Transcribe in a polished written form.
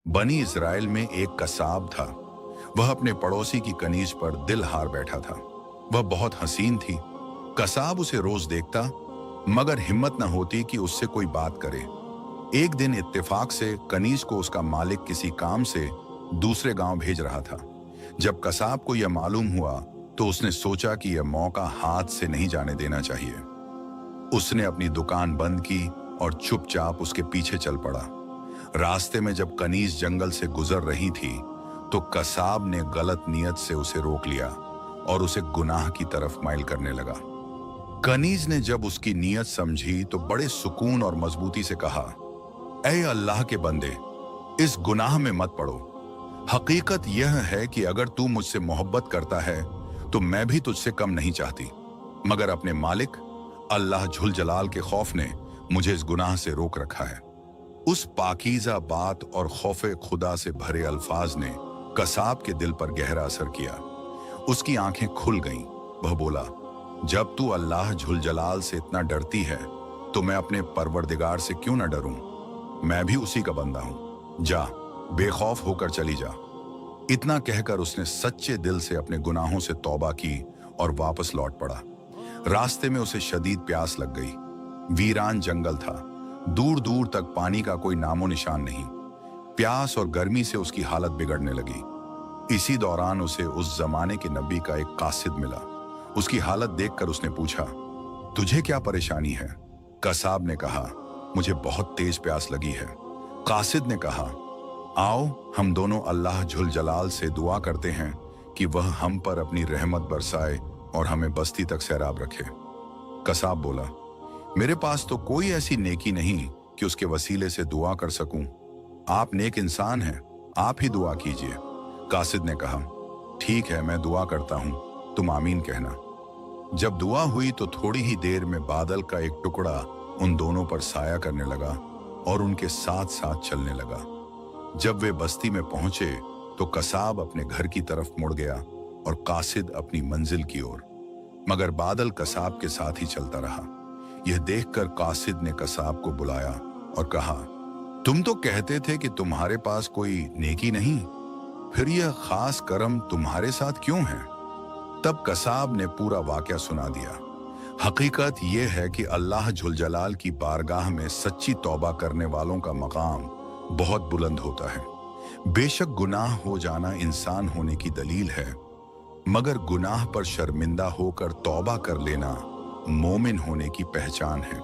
बनी इस्राएल में एक कसाब था। वह अपने पड़ोसी की कनीज पर दिल हार बैठा था। वह बहुत हसीन थी। कसाब उसे रोज देखता, मगर हिम्मत न होती कि उससे कोई बात करे। एक दिन इत्तेफाक से कनीज को उसका मालिक किसी काम से दूसरे गांव भेज रहा था। जब कसाब को यह मालूम हुआ तो उसने सोचा कि यह मौका हाथ से नहीं जाने देना चाहिए। उसने अपनी दुकान बंद की और चुपचाप उसके पीछे चल पड़ा। रास्ते में जब कनीज जंगल से गुजर रही थी तो कसाब ने गलत नियत से उसे रोक लिया और उसे गुनाह की तरफ माइल करने लगा। कनीज ने जब उसकी नियत समझी तो बड़े सुकून और मजबूती से कहा, ऐ अल्लाह के बंदे, इस गुनाह में मत पड़ो। हकीकत यह है कि अगर तू मुझसे मोहब्बत करता है तो मैं भी तुझसे कम नहीं चाहती, मगर अपने मालिक अल्लाह जुल जलाल के खौफ ने मुझे इस गुनाह से रोक रखा है। उस पाकीज़ा बात और खौफे खुदा से भरे अल्फाज ने कसाब के दिल पर गहरा असर किया। उसकी आंखें खुल गईं। वह बोला, जब तू अल्लाह जुल जलाल से इतना डरती है तो मैं अपने परवरदिगार से क्यों न डरूं? मैं भी उसी का बंदा हूं। जा, बेखौफ होकर चली जा। इतना कहकर उसने सच्चे दिल से अपने गुनाहों से तौबा की और वापस लौट पड़ा। रास्ते में उसे शदीद प्यास लग गई। वीरान जंगल था, दूर दूर तक पानी का कोई नामो निशान नहीं। प्यास और गर्मी से उसकी हालत बिगड़ने लगी। इसी दौरान उसे उस जमाने के नबी का एक कासिद मिला। उसकी हालत देखकर उसने पूछा, तुझे क्या परेशानी है? कसाब ने कहा, मुझे बहुत तेज प्यास लगी है। कासिद ने कहा, आओ हम दोनों अल्लाह जुल जलाल से दुआ करते हैं कि वह हम पर अपनी रहमत बरसाए और हमें बस्ती तक सैराब रखे। कसाब बोला, मेरे पास तो कोई ऐसी नेकी नहीं कि उसके वसीले से दुआ कर सकूं। आप नेक इंसान हैं, आप ही दुआ कीजिए। कासिद ने कहा, ठीक है, मैं दुआ करता हूं, तुम आमीन कहना। जब दुआ हुई तो थोड़ी ही देर में बादल का एक टुकड़ा उन दोनों पर साया करने लगा और उनके साथ साथ चलने लगा। जब वे बस्ती में पहुंचे तो कसाब अपने घर की तरफ मुड़ गया और कासिद अपनी मंजिल की ओर, मगर बादल कसाब के साथ ही चलता रहा। यह देखकर कासिद ने कसाब को बुलाया और कहा, तुम तो कहते थे कि तुम्हारे पास कोई नेकी नहीं, फिर यह खास करम तुम्हारे साथ क्यों है? तब कसाब ने पूरा वाकया सुना दिया। हकीकत यह है कि अल्लाह जुल जलाल की बारगाह में सच्ची तौबा करने वालों का मकाम बहुत बुलंद होता है। बेशक गुनाह हो जाना इंसान होने की दलील है, मगर गुनाह पर शर्मिंदा होकर तौबा कर लेना मोमिन होने की पहचान है।